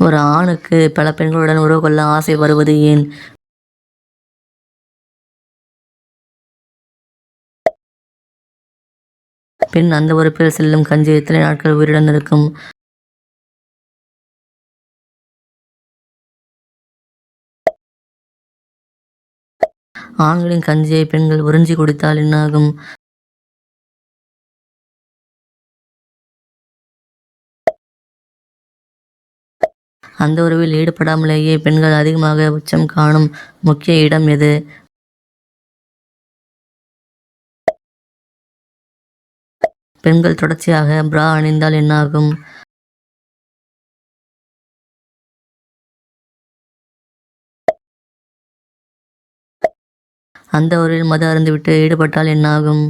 ஒரு ஆணுக்கு பல பெண்களுடன் உறவு கொள்ள ஆசை வருவது ஏன்? பெண் அந்த உறுப்பில் செல்லும் கஞ்சி எத்தனை நாட்கள் உயிருடன் இருக்கும்? ஆண்களின் கஞ்சியை பெண்கள் உறிஞ்சி குடித்தால் என்னாகும்? அந்த உறவில் ஈடுபடாமலேயே பெண்கள் அதிகமாக உச்சம் காணும் முக்கிய இடம் எது? பெண்கள் தொடர்ச்சியாக பிரா அணிந்தால் என்னாகும்? அந்த உறவில் மது அருந்திவிட்டு ஈடுபட்டால் என்னாகும்?